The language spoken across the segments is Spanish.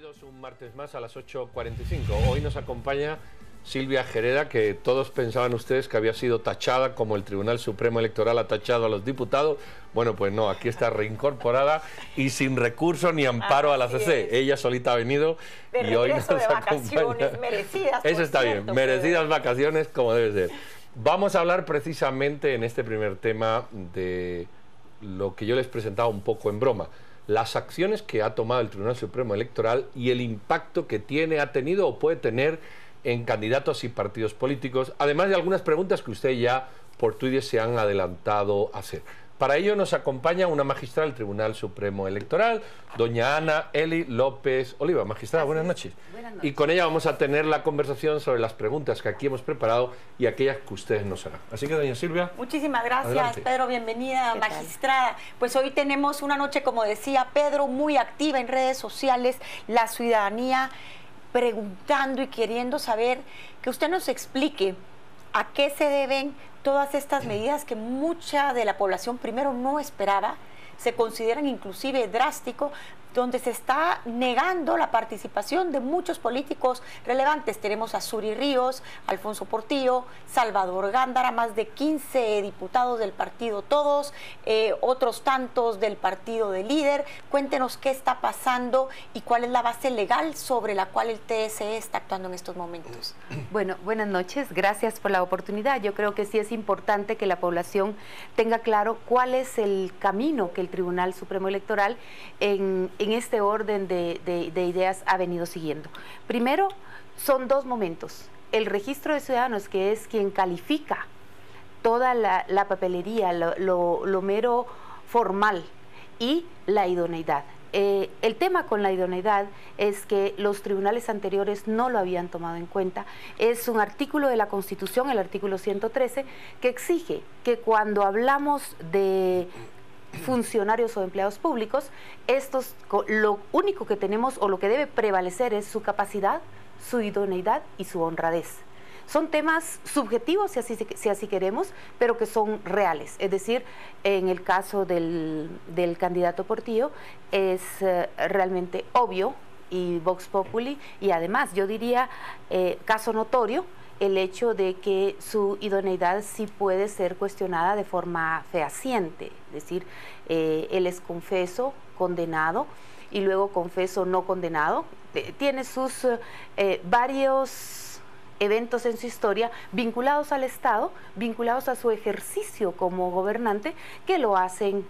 Bienvenidos un martes más a las 8:45. Hoy nos acompaña Silvia Gereda, que todos pensaban ustedes que había sido tachada como el Tribunal Supremo Electoral ha tachado a los diputados. Bueno, pues no, aquí está reincorporada y sin recurso ni amparo a la CC. Ella solita ha venido y hoy nos acompaña. Merecidas. Eso está bien, merecidas vacaciones como debe ser. Vamos a hablar precisamente en este primer tema de lo que yo les presentaba un poco en broma. Las acciones que ha tomado el Tribunal Supremo Electoral y el impacto que tiene, ha tenido o puede tener en candidatos y partidos políticos, además de algunas preguntas que usted ya por Twitter se han adelantado a hacer. Para ello nos acompaña una magistrada del Tribunal Supremo Electoral, doña Ana Eli López Oliva. Magistrada, buenas noches. Buenas noches. Y con ella vamos a tener la conversación sobre las preguntas que aquí hemos preparado y aquellas que ustedes nos harán. Así que, doña Silvia. Muchísimas gracias, adelante. Pedro. Bienvenida, magistrada. Pues hoy tenemos una noche, como decía Pedro, muy activa en redes sociales, la ciudadanía preguntando y queriendo saber, que usted nos explique a qué se deben todas estas medidas que mucha de la población primero no esperaba, se consideran inclusive drástico, donde se está negando la participación de muchos políticos relevantes. Tenemos a Suri Ríos, Alfonso Portillo, Salvador Gándara, más de 15 diputados del partido Todos, otros tantos del partido de Líder. Cuéntenos qué está pasando y cuál es la base legal sobre la cual el TSE está actuando en estos momentos. Bueno, buenas noches, gracias por la oportunidad. Yo creo que sí es importante que la población tenga claro cuál es el camino que el Tribunal Supremo Electoral en este orden de ideas ha venido siguiendo. Primero, son dos momentos. El registro de ciudadanos, que es quien califica toda la papelería, lo mero formal, y la idoneidad. El tema con la idoneidad es que los tribunales anteriores no lo habían tomado en cuenta. Es un artículo de la Constitución, el artículo 113, que exige que cuando hablamos de funcionarios o empleados públicos, estos, lo único que tenemos o lo que debe prevalecer es su capacidad, su idoneidad y su honradez. Son temas subjetivos, si así queremos, pero que son reales. Es decir, en el caso del candidato Portillo es realmente obvio y vox populi, y además yo diría caso notorio el hecho de que su idoneidad sí puede ser cuestionada de forma fehaciente. Es decir, él es confeso, condenado, y luego confeso, no condenado. Tiene sus varios eventos en su historia vinculados al Estado, vinculados a su ejercicio como gobernante, que lo hacen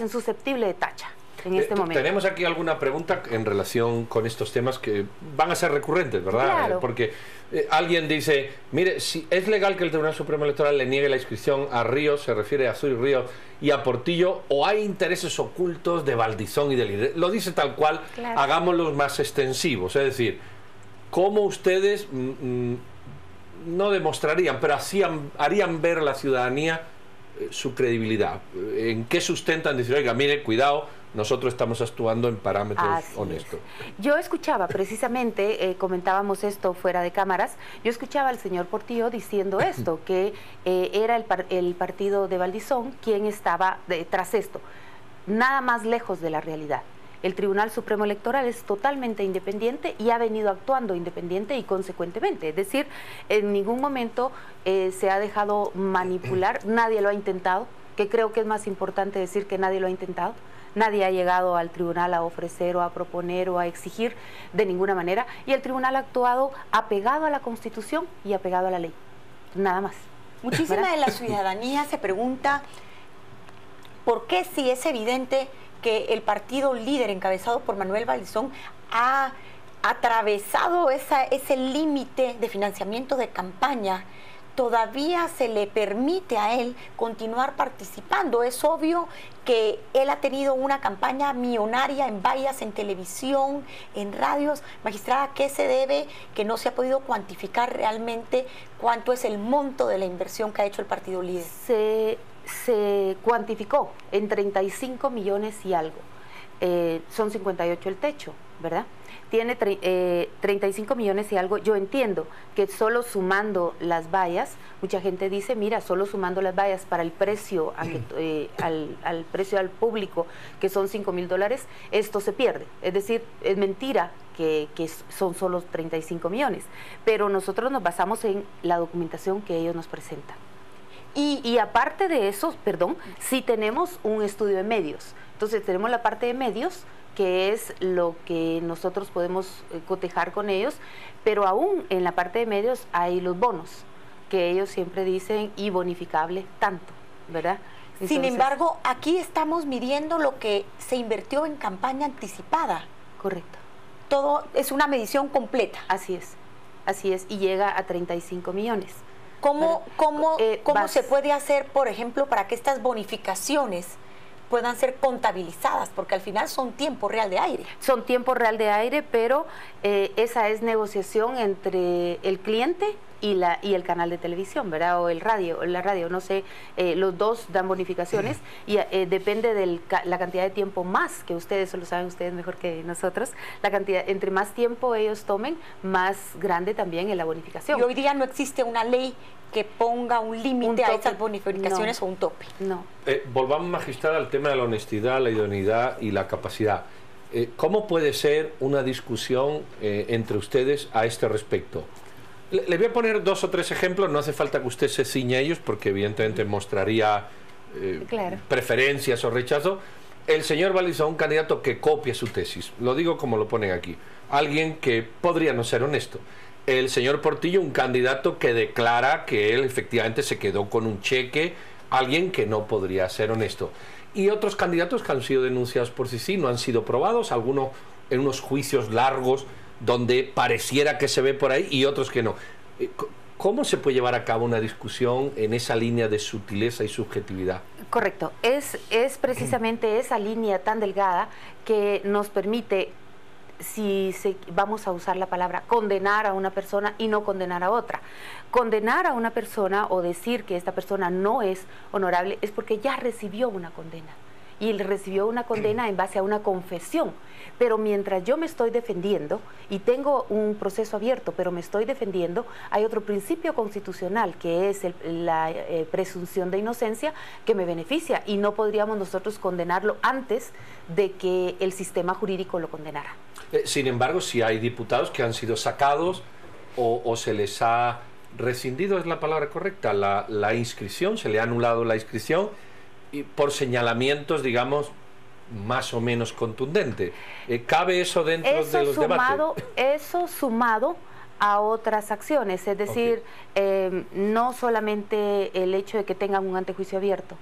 susceptible de tacha en este momento. Tenemos aquí alguna pregunta en relación con estos temas que van a ser recurrentes, ¿verdad? Claro. Porque alguien dice, mire, si es legal que el Tribunal Supremo Electoral le niegue la inscripción a Ríos, se refiere a Suri Ríos y a Portillo, o hay intereses ocultos de Valdizón y de Líder. Lo dice tal cual, claro. Hagámoslos más extensivos, es decir, ¿cómo ustedes no demostrarían, pero así harían ver a la ciudadanía su credibilidad? ¿En qué sustentan decir, oiga, mire, cuidado, nosotros estamos actuando en parámetros honestos? Yo escuchaba precisamente, comentábamos esto fuera de cámaras, yo escuchaba al señor Portillo diciendo esto, que era el partido de Valdizón quien estaba tras esto. Nada más lejos de la realidad. El Tribunal Supremo Electoral es totalmente independiente y ha venido actuando independiente y consecuentemente. Es decir, en ningún momento se ha dejado manipular, nadie lo ha intentado, que creo que es más importante decir que nadie lo ha intentado. Nadie ha llegado al tribunal a ofrecer o a proponer o a exigir de ninguna manera, y el tribunal ha actuado apegado a la Constitución y apegado a la ley. Nada más. Muchísima de la ciudadanía se pregunta por qué, si es evidente que el partido Líder, encabezado por Manuel Valdizón, ha atravesado ese límite de financiamiento de campaña, todavía se le permite a él continuar participando. Es obvio que él ha tenido una campaña millonaria en vallas, en televisión, en radios. Magistrada, ¿qué se debe que no se ha podido cuantificar realmente cuánto es el monto de la inversión que ha hecho el partido Líder? Se cuantificó en 35 millones y algo. Son 58 el techo. ¿verdad? Tiene 35 millones y algo. Yo entiendo que solo sumando las vallas, mucha gente dice, mira, solo sumando las vallas para el precio al precio al público, que son $5,000, esto se pierde. Es decir, es mentira que son solo 35 millones. Pero nosotros nos basamos en la documentación que ellos nos presentan. Y aparte de eso, perdón, sí tenemos un estudio de medios. Entonces tenemos la parte de medios, que es lo que nosotros podemos cotejar con ellos, pero aún en la parte de medios hay los bonos, que ellos siempre dicen y bonificable tanto, ¿verdad? Entonces, sin embargo, aquí estamos midiendo lo que se invirtió en campaña anticipada. Correcto. Todo es una medición completa. Así es, y llega a 35 millones. ¿Cómo se puede hacer, por ejemplo, para que estas bonificaciones puedan ser contabilizadas? Porque al final son tiempo real de aire. Son tiempo real de aire, pero esa es negociación entre el cliente y el canal de televisión, ¿verdad? O la radio, no sé, los dos dan bonificaciones y depende de la cantidad de tiempo más, que ustedes, eso lo saben ustedes mejor que nosotros, la cantidad, entre más tiempo ellos tomen, más grande también es la bonificación. Y hoy día no existe una ley que ponga un límite a estas bonificaciones o un tope. No. Volvamos, magistrada, al tema de la honestidad, la idoneidad y la capacidad. ¿Cómo puede ser una discusión entre ustedes a este respecto? Le voy a poner 2 o 3 ejemplos, no hace falta que usted se ciña a ellos porque evidentemente mostraría claro, preferencias o rechazo. El señor Valdizón, un candidato que copia su tesis, lo digo como lo ponen aquí, alguien que podría no ser honesto. El señor Portillo, un candidato que declara que él efectivamente se quedó con un cheque, alguien que no podría ser honesto. Y otros candidatos que han sido denunciados por sí, no han sido probados, algunos en unos juicios largos donde pareciera que se ve por ahí y otros que no. ¿Cómo se puede llevar a cabo una discusión en esa línea de sutileza y subjetividad? Correcto, es precisamente esa línea tan delgada que nos permite, vamos a usar la palabra, condenar a una persona y no condenar a otra. Condenar a una persona o decir que esta persona no es honorable es porque ya recibió una condena. Y él recibió una condena en base a una confesión. Pero mientras yo me estoy defendiendo y tengo un proceso abierto, pero me estoy defendiendo, hay otro principio constitucional que es la presunción de inocencia que me beneficia y no podríamos nosotros condenarlo antes de que el sistema jurídico lo condenara. Sin embargo, si hay diputados que han sido sacados o se les ha rescindido, es la palabra correcta, la inscripción, se le ha anulado la inscripción y por señalamientos, digamos, más o menos contundente. ¿Cabe eso dentro de los debates? Eso sumado a otras acciones, es decir, no solamente el hecho de que tengan un antejuicio abierto,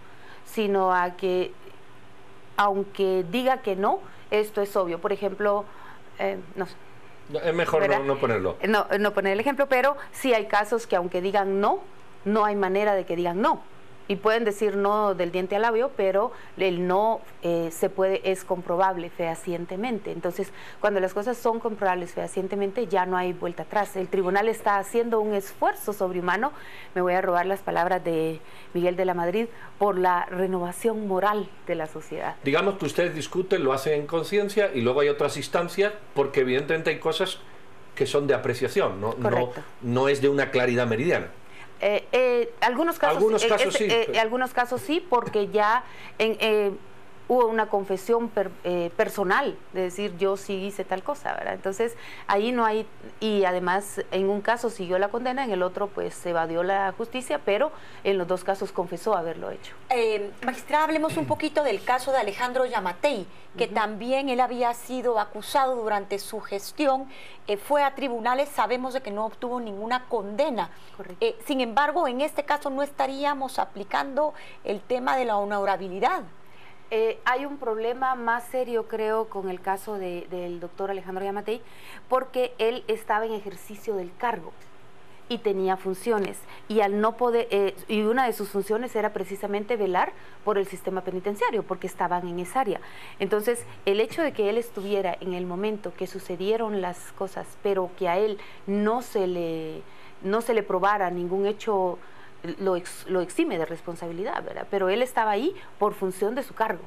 sino a que, aunque diga que no, esto es obvio. Por ejemplo, no sé. Es mejor no ponerlo. No poner el ejemplo, pero sí hay casos que aunque digan no, no hay manera de que digan no. Y pueden decir no del diente al labio, pero el no es comprobable fehacientemente. Entonces, cuando las cosas son comprobables fehacientemente, ya no hay vuelta atrás. El tribunal está haciendo un esfuerzo sobrehumano, me voy a robar las palabras de Miguel de la Madrid, por la renovación moral de la sociedad. Digamos que ustedes discuten, lo hacen en conciencia y luego hay otras instancias, porque evidentemente hay cosas que son de apreciación, no es de una claridad meridiana. Algunos casos sí, porque ya hubo una confesión personal de decir yo sí hice tal cosa, ¿verdad? Entonces ahí no hay, y además en un caso siguió la condena, en el otro pues se evadió la justicia, pero en los dos casos confesó haberlo hecho. Magistrada, hablemos un poquito del caso de Alejandro Yamatei, que también él había sido acusado durante su gestión, fue a tribunales, sabemos de que no obtuvo ninguna condena. Sin embargo, en este caso no estaríamos aplicando el tema de la honorabilidad. Hay un problema más serio, creo, con el caso del doctor Alejandro Yamatei, porque él estaba en ejercicio del cargo y tenía funciones, y al no poder, y una de sus funciones era precisamente velar por el sistema penitenciario, porque estaban en esa área. Entonces, el hecho de que él estuviera en el momento que sucedieron las cosas, pero que a él no se le probara ningún hecho, lo exime de responsabilidad, ¿verdad? Pero él estaba ahí por función de su cargo.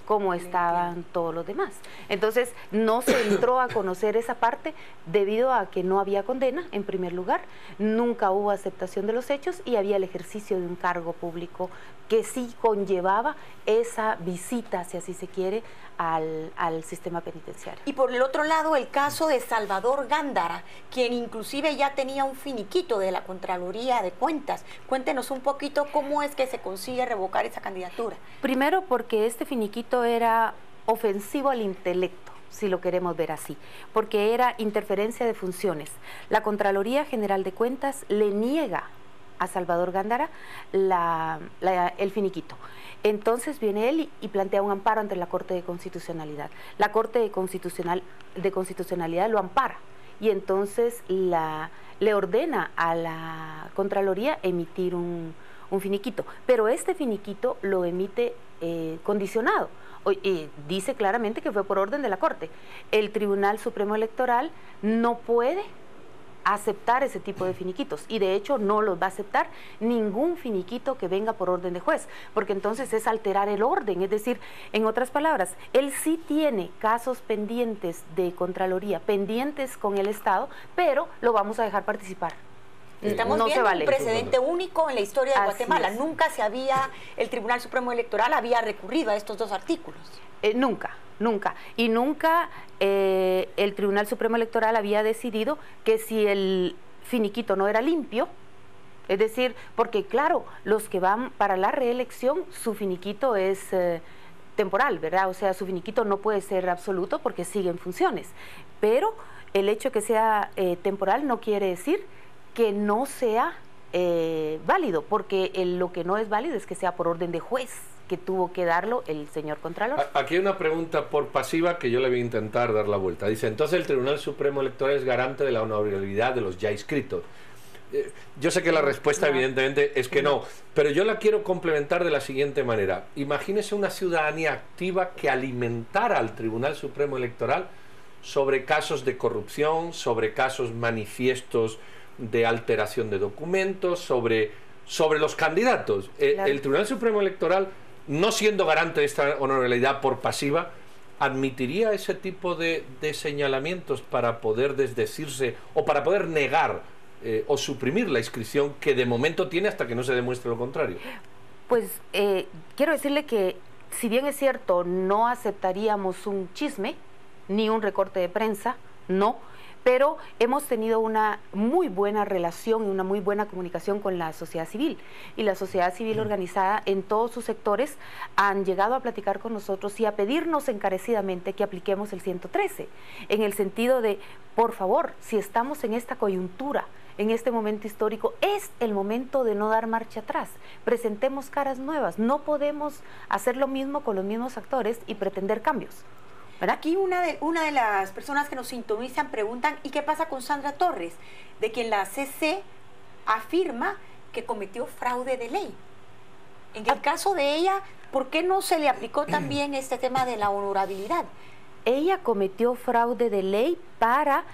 como estaban todos los demás. Entonces, no se entró a conocer esa parte debido a que no había condena, en primer lugar, nunca hubo aceptación de los hechos y había el ejercicio de un cargo público que sí conllevaba esa visita, si así se quiere, al sistema penitenciario. Y por el otro lado, el caso de Salvador Gándara, quien inclusive ya tenía un finiquito de la Contraloría de Cuentas. Cuéntenos un poquito cómo es que se consigue revocar esa candidatura. Primero, porque este finiquito era ofensivo al intelecto, si lo queremos ver así, porque era interferencia de funciones. La Contraloría General de Cuentas le niega a Salvador Gándara el finiquito. Entonces viene él y plantea un amparo ante la Corte de Constitucionalidad. La Corte de Constitucionalidad lo ampara y entonces le ordena a la Contraloría emitir un finiquito. Pero este finiquito lo emite condicionado. Dice claramente que fue por orden de la Corte. El Tribunal Supremo Electoral no puede aceptar ese tipo de finiquitos y de hecho no los va a aceptar ningún finiquito que venga por orden de juez, porque entonces es alterar el orden, es decir, en otras palabras, él sí tiene casos pendientes de Contraloría, pendientes con el Estado, pero lo vamos a dejar participar. Estamos viendo un precedente único en la historia de Guatemala. Nunca el Tribunal Supremo Electoral había recurrido a estos dos artículos. Nunca. Y nunca el Tribunal Supremo Electoral había decidido que si el finiquito no era limpio, es decir, porque claro, los que van para la reelección, su finiquito es temporal, ¿verdad? O sea, su finiquito no puede ser absoluto porque sigue en funciones. Pero el hecho de que sea temporal no quiere decir que no sea válido, porque lo que no es válido es que sea por orden de juez, que tuvo que darlo el señor Contralor. Aquí hay una pregunta por pasiva que yo le voy a intentar dar la vuelta. Dice, entonces el Tribunal Supremo Electoral es garante de la honorabilidad de los ya inscritos. Yo sé que la respuesta evidentemente es que no, pero yo la quiero complementar de la siguiente manera. Imagínese una ciudadanía activa que alimentara al Tribunal Supremo Electoral sobre casos de corrupción, sobre casos manifiestos de alteración de documentos, sobre los candidatos. Claro. El Tribunal Supremo Electoral, no siendo garante de esta honorabilidad por pasiva, ¿admitiría ese tipo de señalamientos para poder desdecirse o para poder negar o suprimir la inscripción que de momento tiene hasta que no se demuestre lo contrario? Pues quiero decirle que, si bien es cierto, no aceptaríamos un chisme ni un recorte de prensa, no, pero hemos tenido una muy buena relación y una muy buena comunicación con la sociedad civil. Y la sociedad civil organizada en todos sus sectores han llegado a platicar con nosotros y a pedirnos encarecidamente que apliquemos el 113, en el sentido de, por favor, si estamos en esta coyuntura, en este momento histórico, es el momento de no dar marcha atrás. Presentemos caras nuevas, no podemos hacer lo mismo con los mismos actores y pretender cambios. ¿Verdad? Aquí una de las personas que nos sintonizan preguntan, ¿y qué pasa con Sandra Torres? De quien la CC afirma que cometió fraude de ley. En el caso de ella, ¿por qué no se le aplicó también este tema de la honorabilidad? Ella cometió fraude de ley para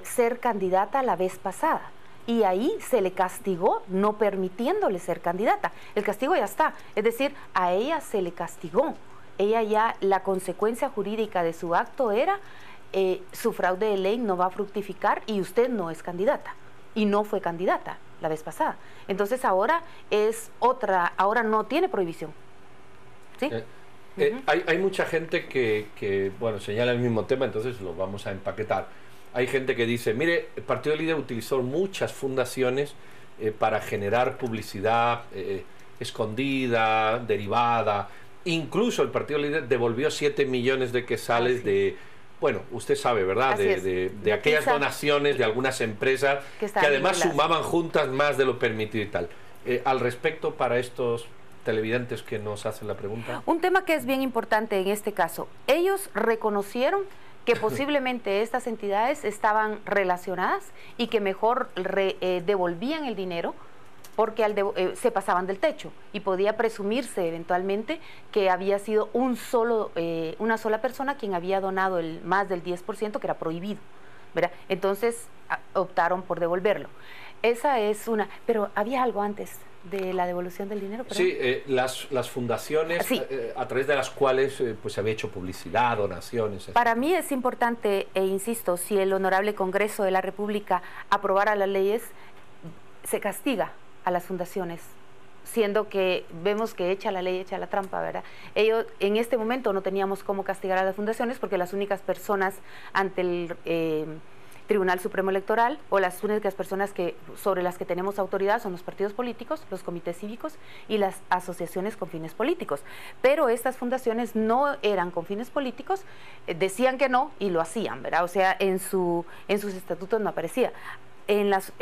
ser candidata la vez pasada. Y ahí se le castigó no permitiéndole ser candidata. El castigo ya está. Es decir, a ella se le castigó. Ella ya, la consecuencia jurídica de su acto era su fraude de ley no va a fructificar y usted no es candidata. Y no fue candidata la vez pasada. Entonces ahora es otra, ahora no tiene prohibición. ¿Sí? Hay mucha gente que, bueno, señala el mismo tema, entonces lo vamos a empaquetar. Hay gente que dice, mire, el Partido Líder utilizó muchas fundaciones para generar publicidad escondida, derivada. Incluso el Partido Líder devolvió 7 millones de quetzales de, bueno, usted sabe, ¿verdad? De aquellas donaciones de algunas empresas que además sumaban juntas más de lo permitido y tal. Al respecto, para estos televidentes que nos hacen la pregunta. Un tema que es bien importante en este caso. Ellos reconocieron que posiblemente estas entidades estaban relacionadas y que mejor devolvían el dinero porque se pasaban del techo y podía presumirse eventualmente que había sido una sola persona quien había donado más del 10%, que era prohibido, ¿verdad? Entonces optaron por devolverlo. Esa es una, pero había algo antes. de la devolución del dinero? Perdón. Sí, las fundaciones Sí. A través de las cuales pues se había hecho publicidad, donaciones. Para mí es importante, e insisto, si el Honorable Congreso de la República aprobara las leyes, se castiga a las fundaciones, siendo que vemos que echa la ley, echa la trampa, ¿verdad? Ellos, en este momento no teníamos cómo castigar a las fundaciones porque las únicas personas ante el Tribunal Supremo Electoral, o las únicas personas sobre las que tenemos autoridad son los partidos políticos, los comités cívicos y las asociaciones con fines políticos. Pero estas fundaciones no eran con fines políticos, decían que no y lo hacían, ¿verdad? O sea, en sus estatutos no aparecía. En las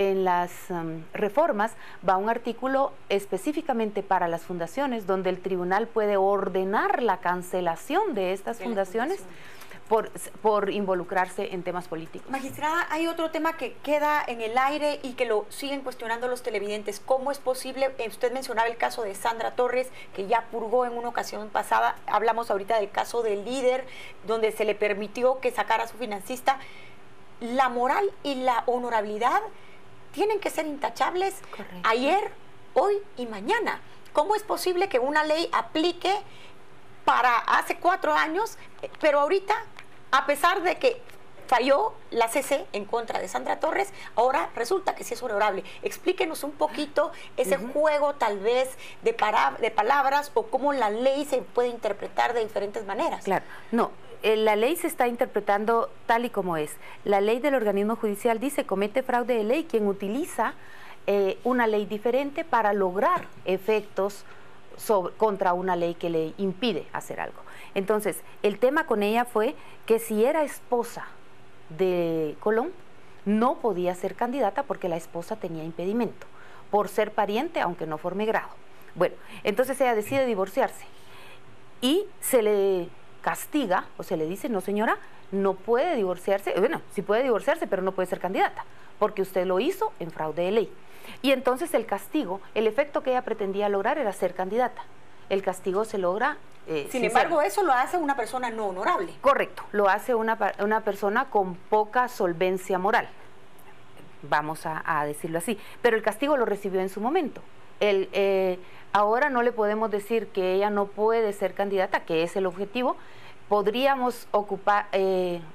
reformas va un artículo específicamente para las fundaciones, donde el tribunal puede ordenar la cancelación de estas fundaciones por involucrarse en temas políticos. Magistrada, hay otro tema que queda en el aire y que lo siguen cuestionando los televidentes. ¿Cómo es posible? Usted mencionaba el caso de Sandra Torres, que ya purgó en una ocasión pasada. Hablamos ahorita del caso del líder, donde se le permitió que sacara a su financista. La moral y la honorabilidad tienen que ser intachables. Correcto. Ayer, hoy y mañana. ¿Cómo es posible que una ley aplique para hace 4 años, pero ahorita, a pesar de que falló la CC en contra de Sandra Torres, ahora resulta que sí es honorable? Explíquenos un poquito ese juego tal vez de palabras, o cómo la ley se puede interpretar de diferentes maneras. Claro, no. La ley se está interpretando tal y como es. La ley del organismo judicial dice: comete fraude de ley quien utiliza una ley diferente para lograr efectos contra una ley que le impide hacer algo. Entonces, el tema con ella fue que si era esposa de Colón, no podía ser candidata porque la esposa tenía impedimento, por ser pariente, aunque no forme grado. Bueno, entonces ella decide divorciarse y se le castiga, o se le dice: no señora, no puede divorciarse. Bueno, sí puede divorciarse, pero no puede ser candidata, porque usted lo hizo en fraude de ley. Y entonces el castigo, el efecto que ella pretendía lograr era ser candidata. El castigo se logra sin embargo, eso lo hace una persona no honorable. Correcto, lo hace una persona con poca solvencia moral, vamos a decirlo así. Pero el castigo lo recibió en su momento. Ahora no le podemos decir que ella no puede ser candidata, que es el objetivo. Podríamos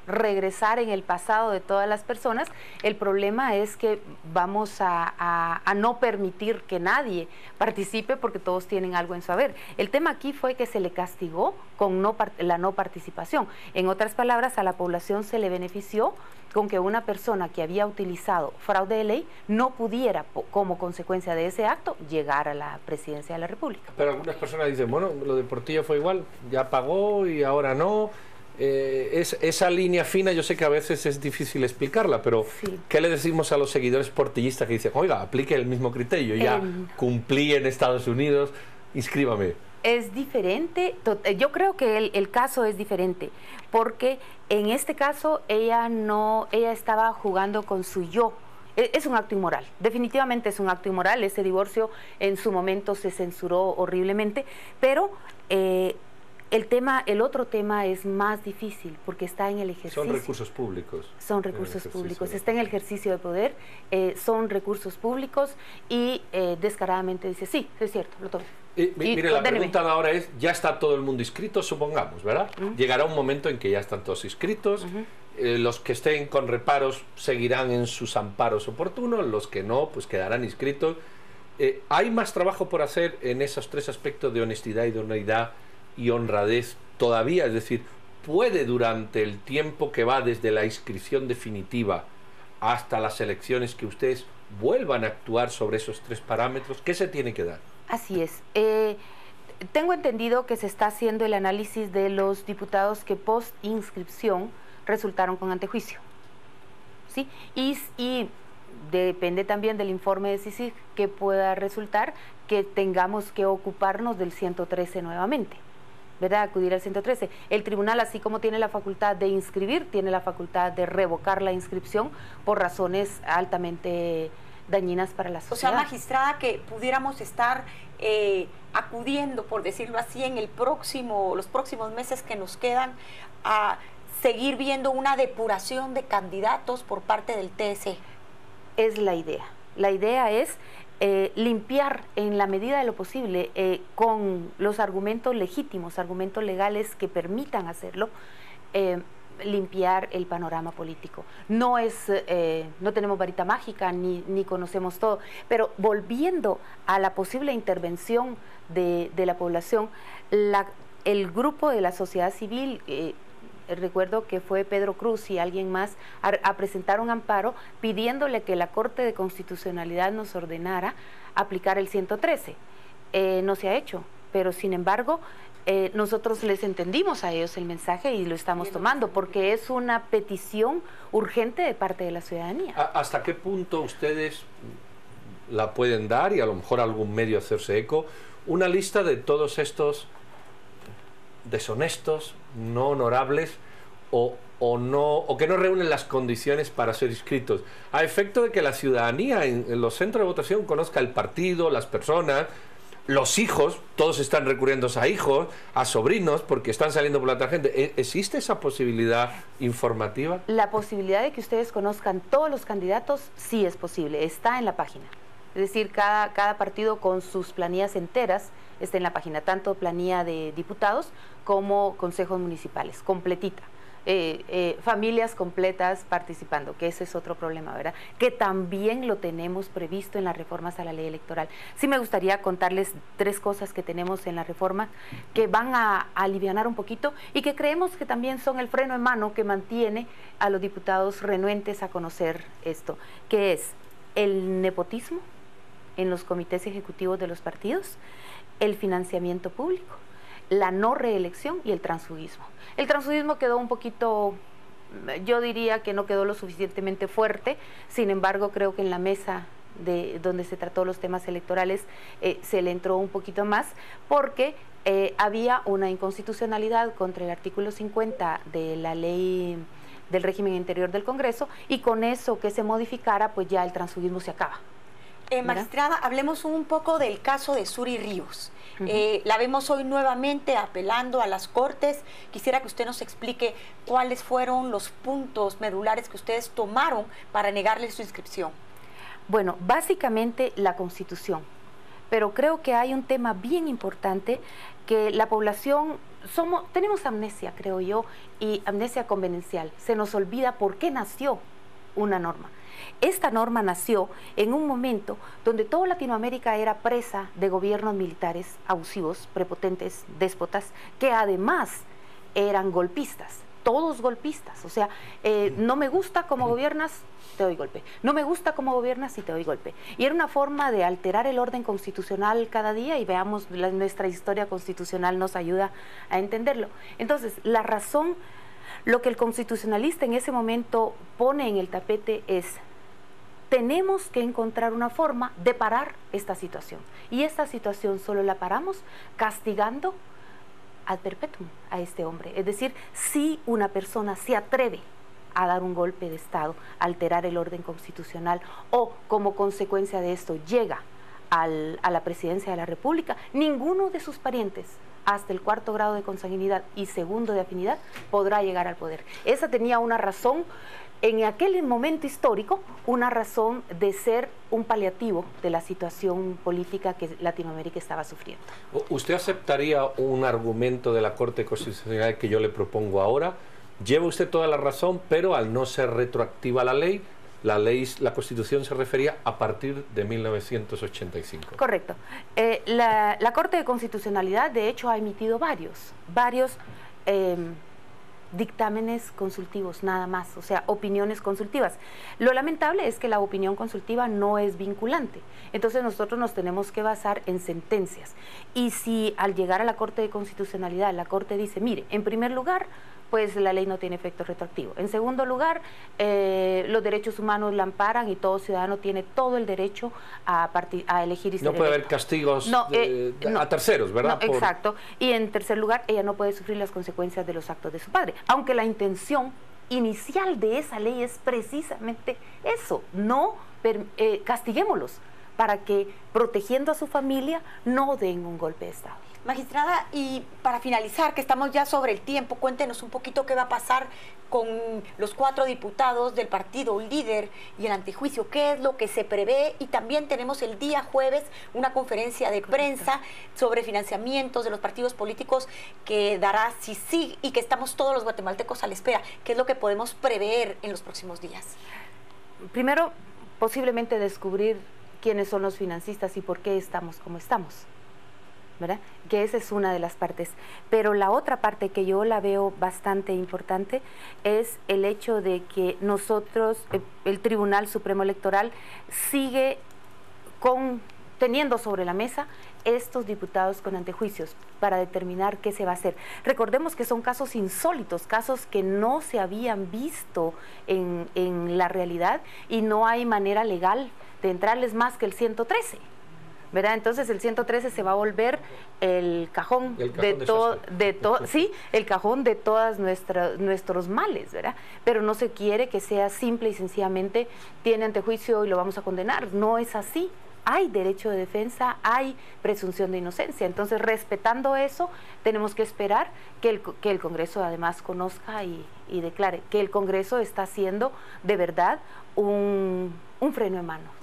regresar en el pasado de todas las personas. El problema es que vamos a no permitir que nadie participe, porque todos tienen algo en su haber. El tema aquí fue que se le castigó con la no participación. En otras palabras, a la población se le benefició con que una persona que había utilizado fraude de ley no pudiera, como consecuencia de ese acto, llegar a la presidencia de la República. Pero algunas personas dicen: bueno, lo de Portillo fue igual, ya pagó y ahora no. Esa línea fina yo sé que a veces es difícil explicarla, pero sí. ¿Qué le decimos a los seguidores portillistas que dicen: oiga, aplique el mismo criterio, ya cumplí en Estados Unidos, inscríbame? Es diferente, yo creo que el caso es diferente, porque en este caso ella estaba jugando con su yo. Es un acto inmoral, definitivamente es un acto inmoral. Ese divorcio en su momento se censuró horriblemente, pero el otro tema es más difícil porque está en el ejercicio. Son recursos públicos. Son recursos públicos, está en el ejercicio de poder, son recursos públicos y descaradamente dice: sí, es cierto, lo tomo. Mire, la pregunta de ahora es: ya está todo el mundo inscrito, supongamos, ¿verdad? Llegará un momento en que ya están todos inscritos, los que estén con reparos seguirán en sus amparos oportunos, los que no, pues quedarán inscritos. ¿Hay más trabajo por hacer en esos 3 aspectos de honestidad, idoneidad y honradez todavía? Es decir, ¿puede durante el tiempo que va desde la inscripción definitiva hasta las elecciones que ustedes vuelvan a actuar sobre esos 3 parámetros? ¿Qué se tiene que dar? Así es. Tengo entendido que se está haciendo el análisis de los diputados que post inscripción resultaron con antejuicio, ¿sí? Y depende también del informe de CICIG que pueda resultar que tengamos que ocuparnos del 113 nuevamente, ¿verdad? Acudir al 113. El tribunal, así como tiene la facultad de inscribir, tiene la facultad de revocar la inscripción por razones altamente dañinas para la sociedad. O sea, magistrada, que pudiéramos estar acudiendo, por decirlo así, en los próximos meses que nos quedan, a seguir viendo una depuración de candidatos por parte del TSE. Es la idea. La idea es limpiar en la medida de lo posible con los argumentos legítimos, argumentos legales que permitan hacerlo, limpiar el panorama político. No tenemos varita mágica ni conocemos todo, pero volviendo a la posible intervención de la población, el grupo de la sociedad civil, recuerdo que fue Pedro Cruz y alguien más, a presentar un amparo pidiéndole que la Corte de Constitucionalidad nos ordenara aplicar el 113. No se ha hecho, pero sin embargo nosotros les entendimos a ellos el mensaje y lo estamos tomando porque es una petición urgente de parte de la ciudadanía. ¿Hasta qué punto ustedes la pueden dar, y a lo mejor algún medio hacerse eco, una lista de todos estos deshonestos, no honorables o que no reúnen las condiciones para ser inscritos, a efecto de que la ciudadanía en los centros de votación conozca el partido, las personas, los hijos? Todos están recurriendo a hijos, a sobrinos, porque están saliendo por la tangente. ¿Existe esa posibilidad informativa? La posibilidad de que ustedes conozcan todos los candidatos sí es posible, está en la página. Es decir, cada partido con sus planillas enteras está en la página, tanto planilla de diputados como consejos municipales, completita. Familias completas participando, que ese es otro problema, ¿verdad? Que también lo tenemos previsto en las reformas a la ley electoral. Sí me gustaría contarles 3 cosas que tenemos en la reforma que van a alivianar un poquito y que creemos que también son el freno en mano que mantiene a los diputados renuentes a conocer esto, que es el nepotismo en los comités ejecutivos de los partidos, el financiamiento público, la no reelección y el transfugismo. El transfugismo quedó un poquito, yo diría que no quedó lo suficientemente fuerte, sin embargo creo que en la mesa donde se trató los temas electorales se le entró un poquito más porque había una inconstitucionalidad contra el artículo 50 de la ley del régimen interior del Congreso y con eso que se modificara pues ya el transfugismo se acaba. Magistrada, hablemos un poco del caso de Suri Ríos. La vemos hoy nuevamente apelando a las Cortes. Quisiera que usted nos explique cuáles fueron los puntos medulares que ustedes tomaron para negarle su inscripción. Bueno, básicamente la Constitución, pero creo que hay un tema bien importante que la población, tenemos amnesia, creo yo, y amnesia convenencial. Se nos olvida por qué nació una norma. Esta norma nació en un momento donde toda Latinoamérica era presa de gobiernos militares abusivos, prepotentes, déspotas, que además eran golpistas, todos golpistas. O sea, no me gusta cómo gobiernas, te doy golpe. No me gusta cómo gobiernas y te doy golpe. Y era una forma de alterar el orden constitucional cada día y veamos, nuestra historia constitucional nos ayuda a entenderlo. Entonces, la razón, lo que el constitucionalista en ese momento pone en el tapete es: tenemos que encontrar una forma de parar esta situación. Y esta situación solo la paramos castigando ad perpetuum a este hombre. Es decir, si una persona se atreve a dar un golpe de Estado, alterar el orden constitucional o como consecuencia de esto llega a la presidencia de la República, ninguno de sus parientes hasta el 4º grado de consanguinidad y 2º de afinidad podrá llegar al poder. Esa tenía una razón en aquel momento histórico, una razón de ser un paliativo de la situación política que Latinoamérica estaba sufriendo. ¿Usted aceptaría un argumento de la Corte Constitucional que yo le propongo ahora? Lleva usted toda la razón, pero al no ser retroactiva la Constitución se refería a partir de 1985. Correcto. La Corte de Constitucionalidad, de hecho, ha emitido varios dictámenes consultivos, nada más, o sea, opiniones consultivas. Lo lamentable es que la opinión consultiva no es vinculante, entonces nosotros nos tenemos que basar en sentencias. Y si al llegar a la Corte de Constitucionalidad, la Corte dice, mire, en primer lugar, pues la ley no tiene efecto retroactivo. En segundo lugar, los derechos humanos la amparan y todo ciudadano tiene todo el derecho a elegir y ser No puede electo. haber castigos a terceros, ¿verdad? No, exacto. Y en tercer lugar, ella no puede sufrir las consecuencias de los actos de su padre. Aunque la intención inicial de esa ley es precisamente eso, no castiguémoslos para que, protegiendo a su familia, no den un golpe de Estado. Magistrada, y para finalizar, que estamos ya sobre el tiempo, cuéntenos un poquito qué va a pasar con los 4 diputados del partido líder y el antejuicio, qué es lo que se prevé, y también tenemos el día jueves una conferencia de prensa sobre financiamientos de los partidos políticos que dará sí y que estamos todos los guatemaltecos a la espera. ¿Qué es lo que podemos prever en los próximos días? Primero, posiblemente descubrir quiénes son los financistas y por qué estamos como estamos, ¿verdad? Que esa es una de las partes. Pero la otra parte que yo la veo bastante importante es el hecho de que nosotros, el Tribunal Supremo Electoral, sigue teniendo sobre la mesa estos diputados con antejuicios para determinar qué se va a hacer. Recordemos que son casos insólitos, casos que no se habían visto en la realidad, y no hay manera legal de entrarles más que el 113. ¿Verdad? Entonces el 113 se va a volver el cajón el cajón de todos nuestros males, ¿verdad? Pero no se quiere que sea simple y sencillamente tiene antejuicio y lo vamos a condenar. No es así. Hay derecho de defensa, hay presunción de inocencia. Entonces, respetando eso, tenemos que esperar que el Congreso además conozca y declare que el Congreso está haciendo de verdad un freno de mano.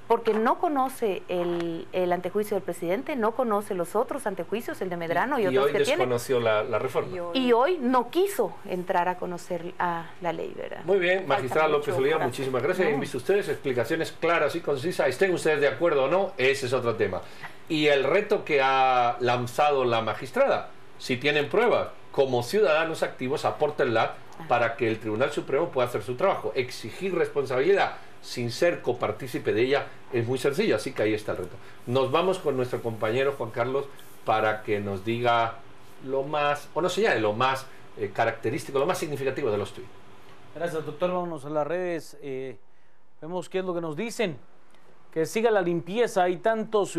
Porque no conoce el antejuicio del presidente, no conoce los otros antejuicios, el de Medrano y otros que tiene. Y hoy desconoció la reforma. Y hoy no quiso entrar a conocer la ley, ¿verdad? Muy bien, magistrada López Oliva, muchísimas gracias. Han visto ustedes explicaciones claras y concisas. Estén ustedes de acuerdo o no, ese es otro tema. Y el reto que ha lanzado la magistrada, si tienen pruebas, como ciudadanos activos, apórtenla para que el Tribunal Supremo pueda hacer su trabajo. Exigir responsabilidad sin ser copartícipe de ella es muy sencillo, así que ahí está el reto. Nos vamos con nuestro compañero Juan Carlos para que nos diga lo más, o nos señale lo más característico, lo más significativo de los tuits. Gracias, doctor. Vámonos a las redes. Vemos qué es lo que nos dicen. Que siga la limpieza. Hay tantos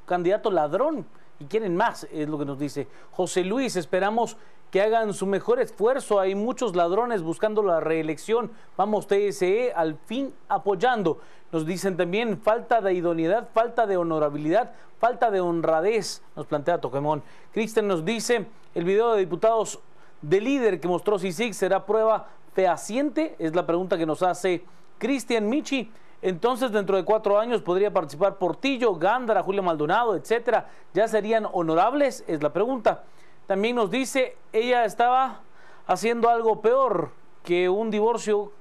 candidato ladrón y quieren más, es lo que nos dice José Luis. Esperamos que hagan su mejor esfuerzo. Hay muchos ladrones buscando la reelección. Vamos, TSE, al fin apoyando. Nos dicen también falta de idoneidad, falta de honorabilidad, falta de honradez, nos plantea Toquemón. Cristian nos dice, el video de diputados de líder que mostró CICIG será prueba fehaciente, es la pregunta que nos hace Cristian Michi. Entonces, dentro de 4 años podría participar Portillo, Gándara, Julio Maldonado, etcétera. ¿Ya serían honorables? Es la pregunta. También nos dice, ella estaba haciendo algo peor que un divorcio.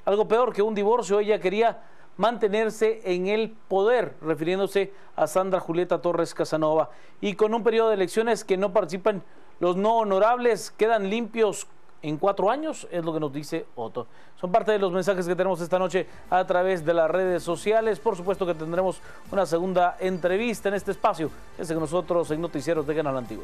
Ella quería mantenerse en el poder, refiriéndose a Sandra Julieta Torres Casanova. Y con un periodo de elecciones que no participan los no honorables, quedan limpios en 4 años, es lo que nos dice Otto. Son parte de los mensajes que tenemos esta noche a través de las redes sociales. Por supuesto que tendremos una segunda entrevista en este espacio. Desde que nosotros en Noticieros de Canal Antiguo.